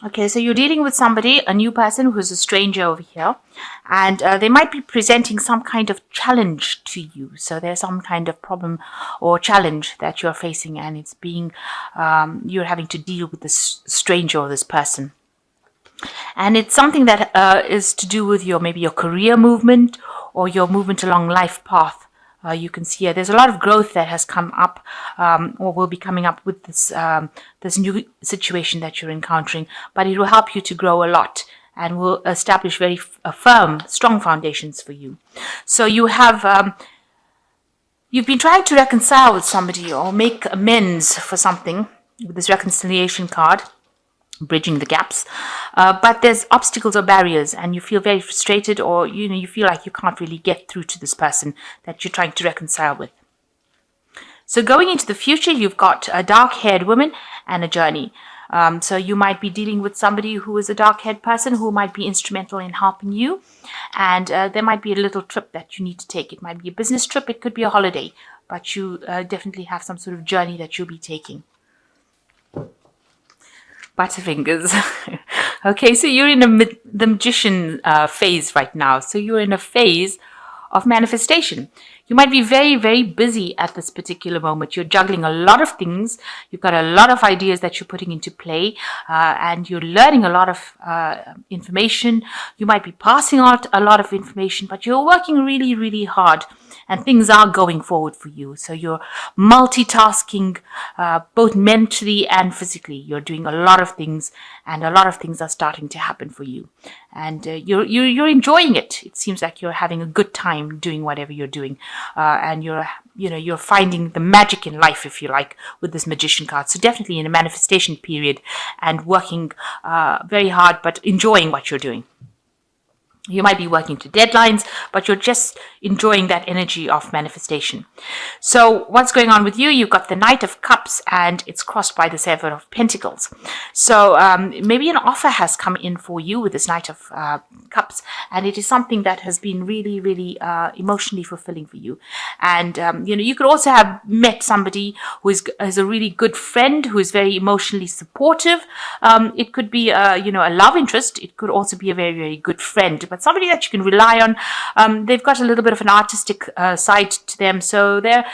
Okay, so you're dealing with somebody, a new person who's a stranger over here, and they might be presenting some kind of challenge to you. So there's some kind of problem or challenge that you're facing, and it's being you're having to deal with this stranger or this person, and it's something that is to do with your maybe your career movement or your movement along life path. You can see here there's a lot of growth that has come up or will be coming up with this new situation that you're encountering, but it will help you to grow a lot and will establish very firm, strong foundations for you. So you've been trying to reconcile with somebody or make amends for something with this reconciliation card, bridging the gaps, but there's obstacles or barriers and you feel very frustrated, or you feel like you can't really get through to this person that you're trying to reconcile with. So going into the future, you've got a dark-haired woman and a journey. So you might be dealing with somebody who is a dark-haired person who might be instrumental in helping you, and there might be a little trip that you need to take. It might be a business trip, it could be a holiday, but you definitely have some sort of journey that you'll be taking. Butterfingers. Okay, so you're in the magician phase right now. So you're in a phase of manifestation. You might be very, very busy at this particular moment. You're juggling a lot of things. You've got a lot of ideas that you're putting into play, and you're learning a lot of information. You might be passing out a lot of information, but you're working really, really hard, and things are going forward for you. So you're multitasking, both mentally and physically. You're doing a lot of things, and a lot of things are starting to happen for you. And you're enjoying it. It seems like you're having a good time doing whatever you're doing, and you're finding the magic in life, if you like, with this magician card. So definitely in a manifestation period and working very hard, but enjoying what you're doing. You might be working to deadlines, but you're just enjoying that energy of manifestation. So what's going on with you? You've got the Knight of Cups and it's crossed by the Seven of Pentacles. So maybe an offer has come in for you with this Knight of Cups, and it is something that has been really, really emotionally fulfilling for you. And, you could also have met somebody who is a really good friend, who is very emotionally supportive. It could be, a love interest. It could also be a very, very good friend, but somebody that you can rely on. They've got a little bit of an artistic side to them, so they're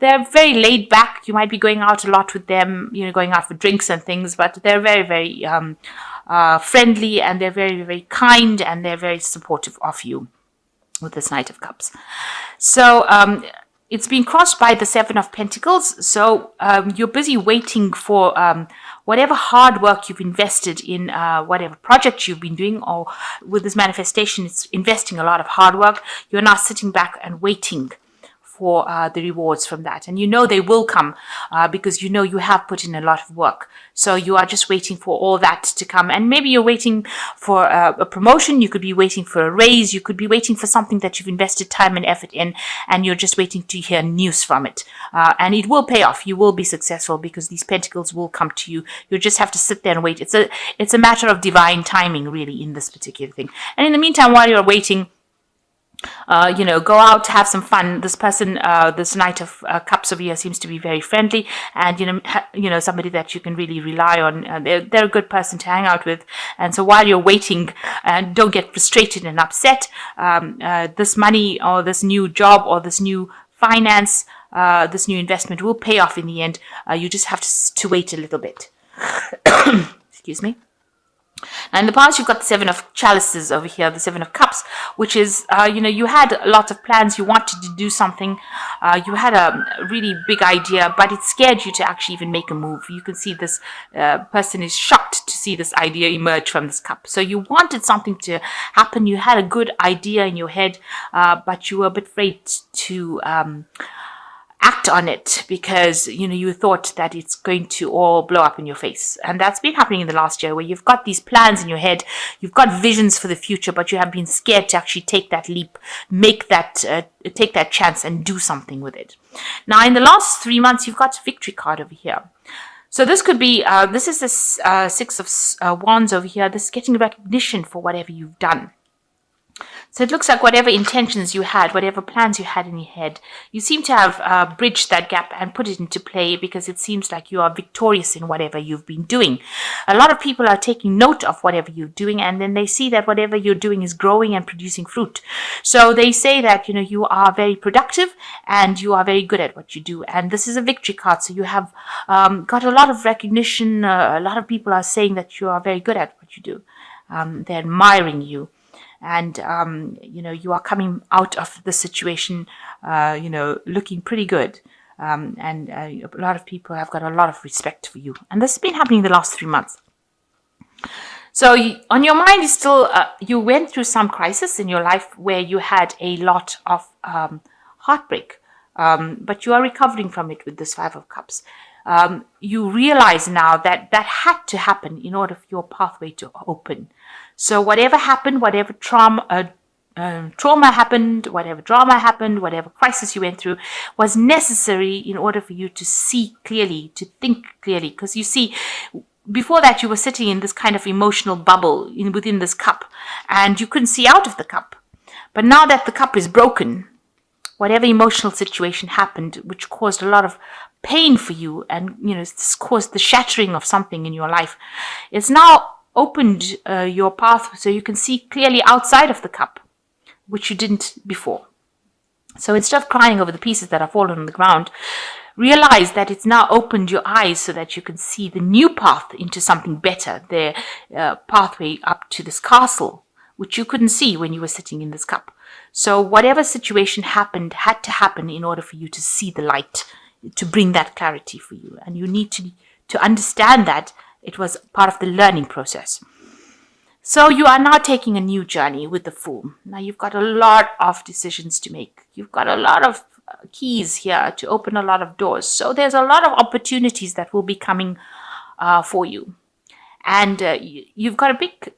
very laid back. You might be going out a lot with them, going out for drinks and things, but they're very, very friendly, and they're very, very kind, and they're very supportive of you with this Knight of Cups. So it's been crossed by the Seven of Pentacles, so you're busy waiting for whatever hard work you've invested in whatever project you've been doing, or with this manifestation, it's investing a lot of hard work. You're now sitting back and waiting for the rewards from that. And they will come because you have put in a lot of work. So you are just waiting for all that to come. And maybe you're waiting for a promotion. You could be waiting for a raise. You could be waiting for something that you've invested time and effort in, and you're just waiting to hear news from it. And it will pay off. You will be successful because these pentacles will come to you. You just have to sit there and wait. It's a matter of divine timing, really, in this particular thing. And in the meantime, while you're waiting, go out, have some fun. This person, this Knight of Cups over here, seems to be very friendly, and somebody that you can really rely on. They're a good person to hang out with. And so while you're waiting, and don't get frustrated and upset, this money or this new job or this new finance, this new investment will pay off in the end. You just have to wait a little bit. Excuse me. Now, in the past, you've got the Seven of Chalices over here, the Seven of Cups, which is, you had a lot of plans. You wanted to do something. You had a really big idea, but it scared you to actually even make a move. You can see this person is shocked to see this idea emerge from this cup. So you wanted something to happen. You had a good idea in your head, but you were a bit afraid to act on it because you thought that it's going to all blow up in your face. And that's been happening in the last year, where you've got these plans in your head, you've got visions for the future, but you have been scared to actually take that leap, take that chance and do something with it. Now, in the last 3 months, you've got a victory card over here. So this could be, this is the Six of Wands over here. This is getting recognition for whatever you've done. So it looks like whatever intentions you had, whatever plans you had in your head, you seem to have bridged that gap and put it into play, because it seems like you are victorious in whatever you've been doing. A lot of people are taking note of whatever you're doing, and then they see that whatever you're doing is growing and producing fruit. So they say that, you are very productive and you are very good at what you do. And this is a victory card. So you have got a lot of recognition. A lot of people are saying that you are very good at what you do. They're admiring you. And, you are coming out of the situation, looking pretty good. And a lot of people have got a lot of respect for you. And this has been happening the last 3 months. So on your mind is still, you went through some crisis in your life where you had a lot of heartbreak. But you are recovering from it with this 5 of Cups. You realize now that that had to happen in order for your pathway to open. So whatever happened, whatever trauma happened, whatever drama happened, whatever crisis you went through, was necessary in order for you to see clearly, to think clearly. Because you see, before that you were sitting in this kind of emotional bubble within this cup, and you couldn't see out of the cup. But now that the cup is broken, whatever emotional situation happened, which caused a lot of pain for you, and this caused the shattering of something in your life, it's now opened your path so you can see clearly outside of the cup, which you didn't before. So instead of crying over the pieces that have fallen on the ground, realize that it's now opened your eyes so that you can see the new path into something better, the pathway up to this castle, which you couldn't see when you were sitting in this cup. So whatever situation happened had to happen in order for you to see the light, to bring that clarity for you. And you need to understand that it was part of the learning process. So you are now taking a new journey with the Fool. Now you've got a lot of decisions to make. You've got a lot of keys here to open a lot of doors. So there's a lot of opportunities that will be coming for you. And you've got a big,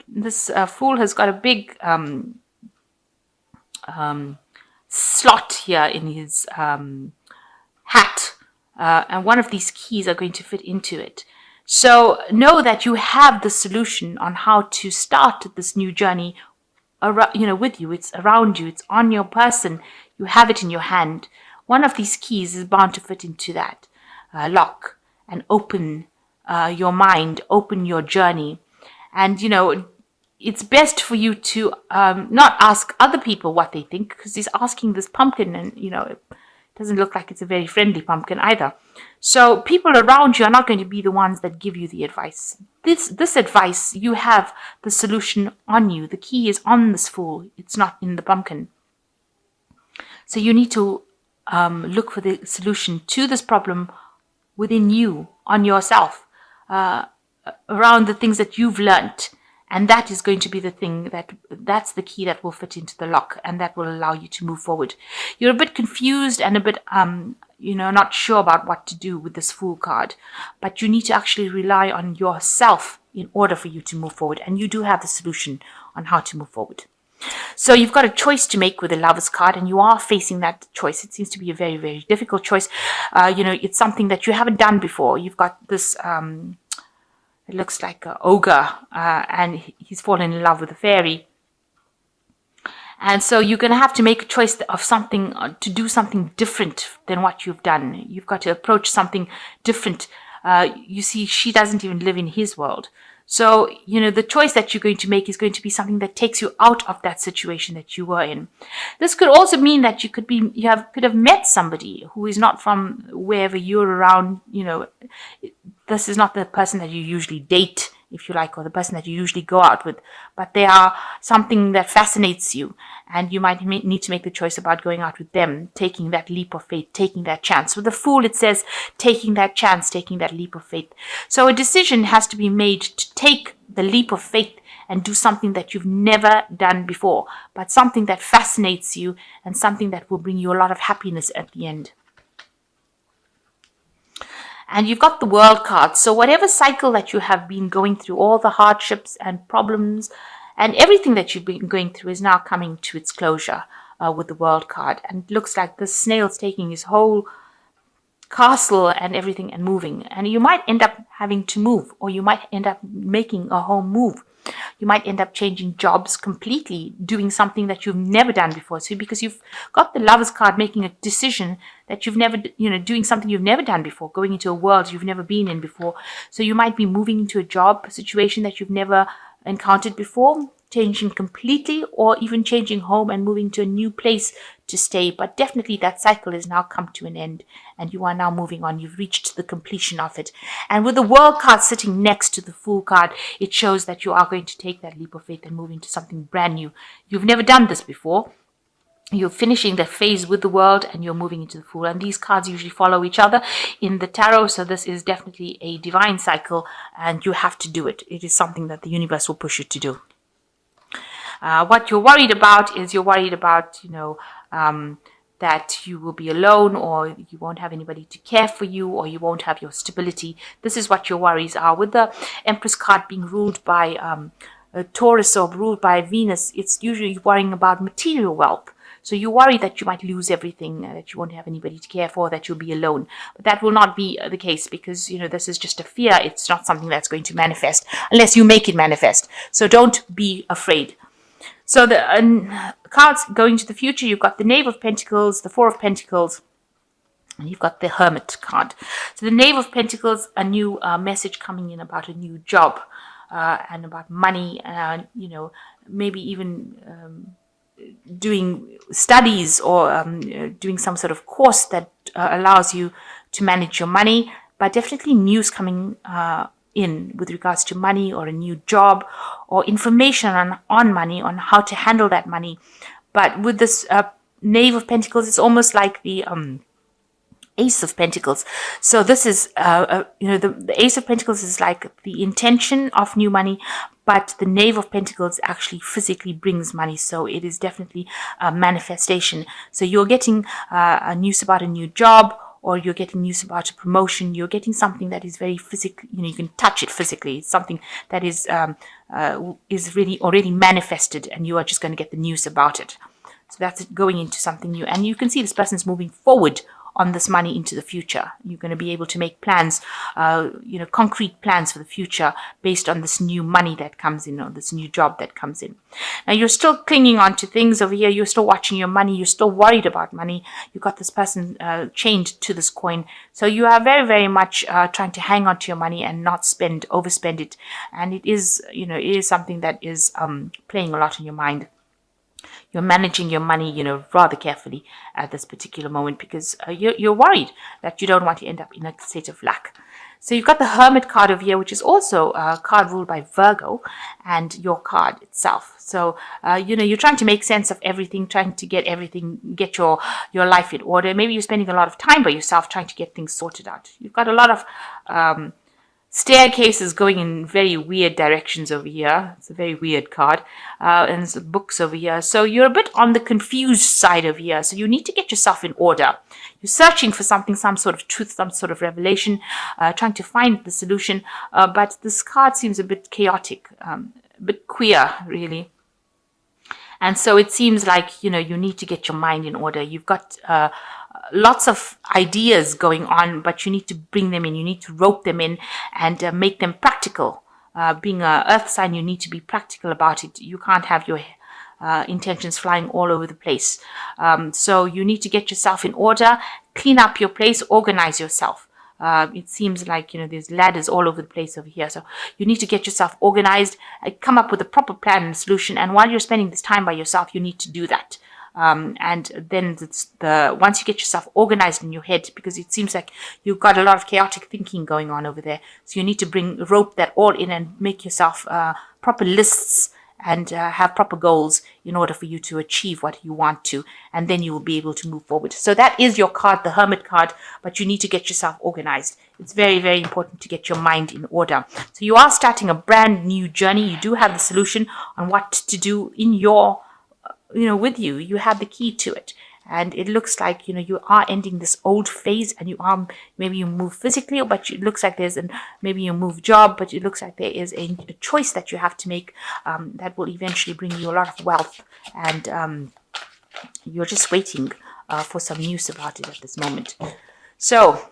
this Fool has got a big slot here in his hat. And one of these keys are going to fit into it. So know that you have the solution on how to start this new journey with you. It's around you. It's on your person. You have it in your hand. One of these keys is bound to fit into that lock and open your mind, open your journey. And, it's best for you to not ask other people what they think, because he's asking this pumpkin and, it doesn't look like it's a very friendly pumpkin either. So people around you are not going to be the ones that give you the advice. This advice, you have the solution on you. The key is on this Fool. It's not in the pumpkin. So you need to look for the solution to this problem within you, on yourself, around the things that you've learnt. And that is going to be the thing that's the key that will fit into the lock, and that will allow you to move forward. You're a bit confused and a bit, not sure about what to do with this Fool card, but you need to actually rely on yourself in order for you to move forward. And you do have the solution on how to move forward. So you've got a choice to make with the Lovers card, and you are facing that choice. It seems to be a very, very difficult choice. It's something that you haven't done before. You've got this, it looks like an ogre, and he's fallen in love with a fairy. And so you're going to have to make a choice of something, to do something different than what you've done. You've got to approach something different. You see, she doesn't even live in his world. So, the choice that you're going to make is going to be something that takes you out of that situation that you were in. This could also mean that you could have met somebody who is not from wherever you're around. This is not the person that you usually date, if you like, or the person that you usually go out with, but they are something that fascinates you, and you might need to make the choice about going out with them, taking that leap of faith, taking that chance. With the Fool, it says taking that chance, taking that leap of faith. So a decision has to be made to take the leap of faith and do something that you've never done before, but something that fascinates you and something that will bring you a lot of happiness at the end. And you've got the World card. So whatever cycle that you have been going through, all the hardships and problems and everything that you've been going through is now coming to its closure with the World card. And it looks like the snail's taking his whole castle and everything and moving. And you might end up having to move, or you might end up making a home move. You might end up changing jobs completely, doing something that you've never done before. So because you've got the Lovers card, making a decision that you've never, doing something you've never done before, going into a world you've never been in before. So you might be moving into a job situation that you've never encountered before, changing completely, or even changing home and moving to a new place to stay. But definitely that cycle has now come to an end, and you are now moving on. You've reached the completion of it. And with the World card sitting next to the Fool card, it shows that you are going to take that leap of faith and move into something brand new. You've never done this before. You're finishing the phase with the World and you're moving into the Fool. And these cards usually follow each other in the tarot. So this is definitely a divine cycle, and you have to do it. It is something that the universe will push you to do. What you're worried about is you're worried about, that you will be alone, or you won't have anybody to care for you, or you won't have your stability. This is what your worries are. With the Empress card being ruled by Taurus or ruled by Venus, it's usually worrying about material wealth. So you worry that you might lose everything, that you won't have anybody to care for, that you'll be alone. But that will not be the case, because, this is just a fear. It's not something that's going to manifest unless you make it manifest. So don't be afraid. So the cards going to the future, you've got the Knave of Pentacles, the Four of Pentacles, and you've got the Hermit card. So the Knave of Pentacles, a new message coming in about a new job and about money, maybe even doing studies or doing some sort of course that allows you to manage your money, but definitely news coming in with regards to money, or a new job, or information on money, on how to handle that money. But with this Knave of Pentacles, it's almost like the Ace of Pentacles. So this is, the Ace of Pentacles is like the intention of new money, but the Knave of Pentacles actually physically brings money. So it is definitely a manifestation. So you're getting a news about a new job, or you're getting news about a promotion. You're getting something that is very physical. You can touch it physically. It's something that is really already manifested, and you are just going to get the news about it. So that's going into something new. And you can see this person's moving forward on this money into the future. You're going to be able to make plans, concrete plans for the future based on this new money that comes in, or this new job that comes in. Now, you're still clinging on to things over here. You're still watching your money. You're still worried about money. You've got this person chained to this coin. So you are very, very much trying to hang on to your money and not overspend it. And it is something that is playing a lot in your mind. You're managing your money, rather carefully at this particular moment, because you're worried that you don't want to end up in a state of lack. So you've got the Hermit card over here, which is also a card ruled by Virgo, and your card itself. So, you're trying to make sense of everything, trying to get your life in order. Maybe you're spending a lot of time by yourself trying to get things sorted out. You've got a lot of staircases going in very weird directions over here. It's a very weird card. And there's books over here. So you're a bit on the confused side over here. So you need to get yourself in order. You're searching for something, some sort of truth, some sort of revelation, trying to find the solution. But this card seems a bit chaotic, a bit queer, really. And so it seems like, you need to get your mind in order. You've got lots of ideas going on, but you need to bring them in. You need to rope them in and make them practical. Being an earth sign, you need to be practical about it. You can't have your intentions flying all over the place. So you need to get yourself in order, clean up your place, organize yourself. It seems like, there's ladders all over the place over here. So you need to get yourself organized, come up with a proper plan and solution. And while you're spending this time by yourself, you need to do that. And then once you get yourself organized in your head, because it seems like you've got a lot of chaotic thinking going on over there. So you need to rope that all in and make yourself proper lists and have proper goals in order for you to achieve what you want to, and then you will be able to move forward. So that is your card, the Hermit card, but you need to get yourself organized. It's very, very important to get your mind in order. So you are starting a brand new journey. You do have the solution on what to do in your with you. You have the key to it. And it looks like, you are ending this old phase, and maybe you move physically, but it looks like maybe you move job, but it looks like there is a choice that you have to make that will eventually bring you a lot of wealth. And you're just waiting for some news about it at this moment. So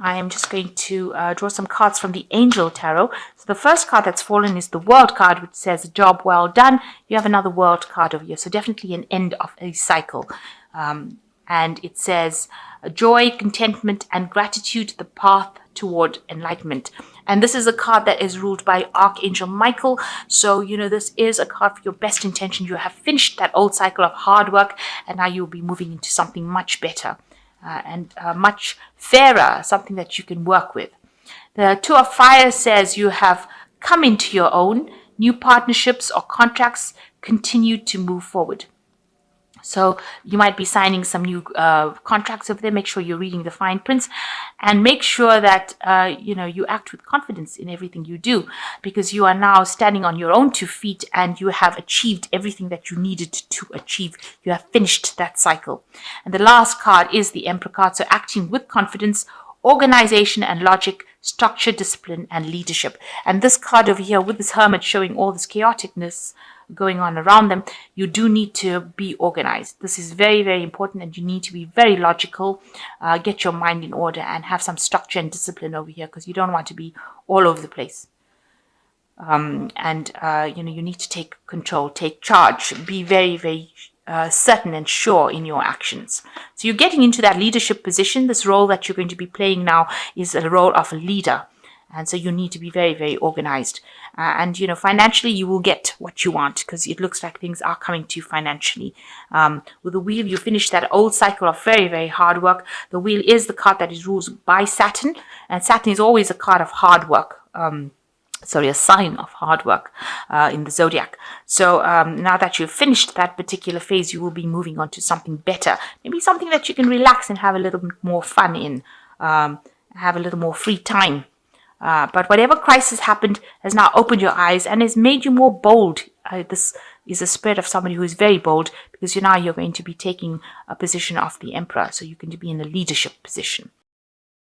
I am just going to draw some cards from the Angel Tarot. So the first card that's fallen is the World card, which says job well done. You have another World card over here, so definitely an end of a cycle. And it says joy, contentment, and gratitude, the path toward enlightenment. And this is a card that is ruled by Archangel Michael. So, this is a card for your best intention. You have finished that old cycle of hard work, and now you'll be moving into something much better and much fairer, something that you can work with. The Two of Fire says you have come into your own. New partnerships or contracts continue to move forward. So you might be signing some new contracts over there. Make sure you're reading the fine prints, and make sure that you act with confidence in everything you do, because you are now standing on your own 2 feet and you have achieved everything that you needed to achieve. You have finished that cycle. And the last card is the Emperor card. So acting with confidence, organization and logic, structure, discipline, and leadership. And this card over here with this Hermit showing all this chaoticness going on around them, you do need to be organized. This is very, very important, and you need to be very logical, get your mind in order, and have some structure and discipline over here, because you don't want to be all over the place. You need to take control, take charge, be very, very certain and sure in your actions. So you're getting into that leadership position. This role that you're going to be playing now is a role of a leader. And so you need to be very, very organized. Financially, you will get what you want, because it looks like things are coming to you financially. With the Wheel, you finish that old cycle of very, very hard work. The Wheel is the card that is ruled by Saturn. And Saturn is always a card of hard work. A sign of hard work in the zodiac. So now that you've finished that particular phase, you will be moving on to something better. Maybe something that you can relax and have a little bit more fun in, have a little more free time. But whatever crisis happened has now opened your eyes and has made you more bold. This is a spirit of somebody who is very bold, because you're going to be taking a position of the Emperor, so you can be in a leadership position.